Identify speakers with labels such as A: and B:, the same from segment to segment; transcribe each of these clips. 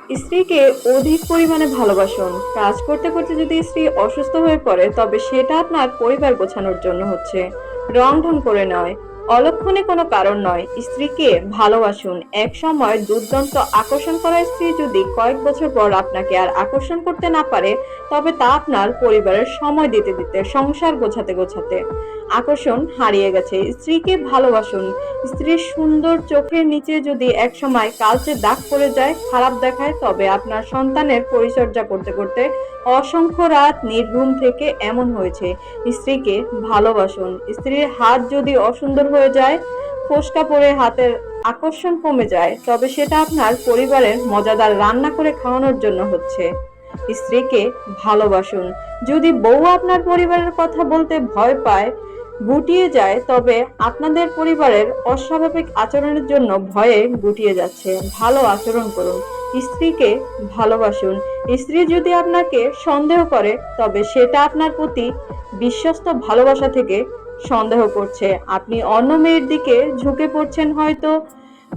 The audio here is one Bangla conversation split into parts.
A: স্ত্রীকে অধিক পরিমাণে ভালোবাসুন। কাজ করতে করতে যদি স্ত্রী অসুস্থ হয়ে পড়ে তবে সেটা আপনার পরিবার গোছানোর জন্য হচ্ছে, রং ঢং করে নয়, অলক্ষণে কোনো কারণ নয়। স্ত্রীকে ভালোবাসুন। এক সময় দুর্দান্ত আকর্ষণ করা স্ত্রী যদি কয়েক বছর পর আপনাকে আর আকর্ষণ করতে না পারে তবে তা আপনার পরিবারের সময় দিতে দিতে, সংসার গোছাতে গোছাতে আকর্ষণ হারিয়ে গেছে। স্ত্রীকে ভালোবাসুন। স্ত্রীর সুন্দর চোখের নিচে যদি একসময় কালচে দাগ পড়ে যায়, খারাপ দেখায়, তবে আপনার সন্তানের পরিচর্যা করতে করতে অসংখ্য রাত নির্ঘুম থেকে এমন হয়েছে। স্ত্রীকে ভালোবাসুন। স্ত্রীর হাত যদি অসুন্দর হয়ে যায়, ফোস্কা পড়ে হাতের আকর্ষণ কমে যায়, তবে সেটা আপনার পরিবারের মজাদার রান্না করে খাওয়ানোর জন্য হচ্ছে। স্ত্রীকে ভালোবাসুন। যদি বউ আপনার পরিবারের কথা বলতে ভয় পায়, গুটিয়ে যায়, তবে আপনাদের পরিবারের অস্বাভাবিক আচরণের জন্য ভয়ে গুটিয়ে যাচ্ছে। ভালো আচরণ করুন। স্ত্রীকে ভালোবাসুন। স্ত্রী যদি আপনাকে সন্দেহ করে তবে সেটা আপনার প্রতি বিশ্বস্ত ভালোবাসা থেকে সন্দেহ করছে। আপনি অন্য মেয়ের দিকে ঝুঁকে পড়ছেন হয়তো।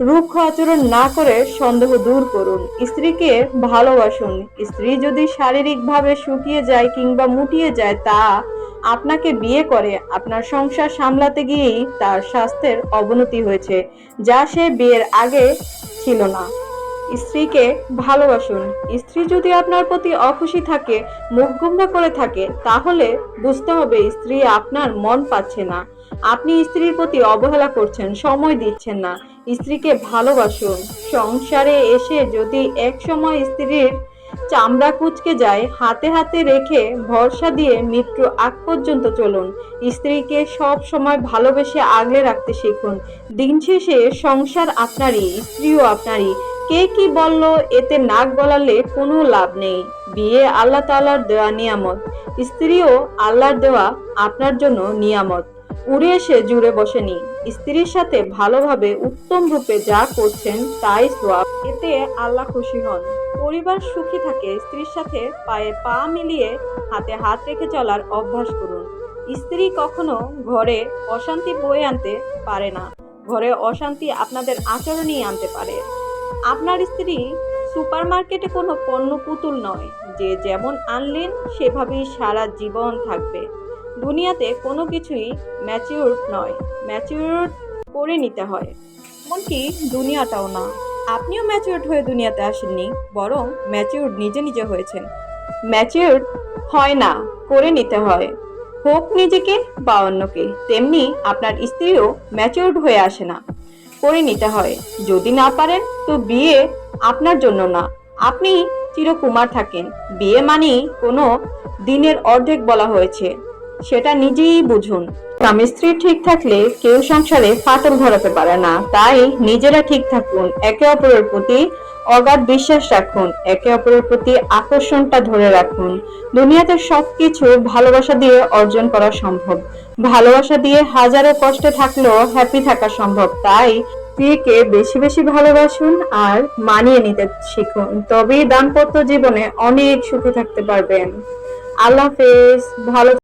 A: রুক্ষ আচরণ না করে সন্দেহ দূর করুন। স্ত্রীকে ভালোবাসুন। স্ত্রী যদি শারীরিকভাবে শুকিয়ে যায় কিংবা মুটিয়ে যায়, তা আপনাকে বিয়ে করে আপনার সংসার সামলাতে গিয়েই তার স্বাস্থ্যের অবনতি হয়েছে, যা সে বিয়ের আগে ছিল না। স্ত্রীকে ভালোবাসুন। স্ত্রী যদি আপনার প্রতি অখুশি থাকে, মুখ গোমড়া করে থাকে, তাহলে বুঝতে হবে স্ত্রী আপনার মন পাচ্ছে না। আপনি স্ত্রীর প্রতি অবহেলা করছেন, সময় দিচ্ছেন না। স্ত্রীকে ভালোবাসুন। সংসারে এসে যদি এক সময় স্ত্রীর চামড়া কুঁচকে যায়, হাতে হাতে রেখে ভরসা দিয়ে মৃত্যু আগ পর্যন্ত চলুন। স্ত্রীকে সব সময় ভালোবেসে আগলে রাখতে শিখুন। দিন শেষে সংসার আপনারই, স্ত্রীও আপনারই। কে কি বলল এতে নাক গলালে কোনো লাভ নেই। বিয়ে আল্লাহ তাআলার দেওয়া নিয়ামত, স্ত্রীও আল্লাহর দেওয়া আপনার জন্য নিয়ামত। উড়ে এসে জুড়ে বসেনি। স্ত্রীর সাথে ভালোভাবে উত্তম রূপে যা করছেন তাই সওয়াব, এতে আল্লাহ খুশি হন। পরিবার সুখী থাকে। স্ত্রীর সাথে পায়ে পা মিলিয়ে হাতে হাত রেখে চলার অভ্যাস করুন। স্ত্রী কখনো ঘরে অশান্তি বয়ে আনতে পারে না। ঘরে অশান্তি আপনাদের আচরণই আনতে পারে। আপনার স্ত্রী সুপারমার্কেটে কোনো পণ্য পুতুল নয় যে যেমন আনলেন সেভাবেই সারা জীবন থাকবে। দুনিয়াতে কোনো কিছুই ম্যাচিউর নয়, ম্যাচিউর করে নিতে হয়। এমনকি দুনিয়াটাও না। আপনিও ম্যাচিউরড হয়ে দুনিয়াতে আসেননি, বরং ম্যাচিউরড নিজে নিজে হয়েছেন। ম্যাচিউরড হয় না, করে নিতে হয়। হোক নিজেকে বা অন্যকে, তেমনি আপনার স্ত্রীও ম্যাচিউরড হয়ে আসে না, করে নিতে হয়। যদি না পারেন তো বিয়ে আপনার জন্য না। আপনি চিরকুমার থাকেন। বিয়ে মানেই কোনো দিনের অর্ধেক বলা হয়েছে, সেটা নিজেই বুঝুন। স্বামী স্ত্রী ঠিক থাকলে কেউ সংসারে ফাটল ধরাতে পারে না। তাই নিজেরা ঠিক থাকুন। একে অপরের প্রতি অগাধ বিশ্বাস রাখুন। একে অপরের প্রতি আকর্ষণটা ধরে রাখুন। দুনিয়াতে সবকিছু ভালোবাসা দিয়ে অর্জন করা সম্ভব। ভালোবাসা দিয়ে হাজারো কষ্টে থাকলেও হ্যাপি থাকা সম্ভব। তাই স্ত্রীকে বেশি বেশি ভালোবাসুন আর মানিয়ে নিতে শিখুন। তবেই দাম্পত্য জীবনে অনেক সুখে থাকতে পারবেন। আল্লাহ হাফেজ। ভালো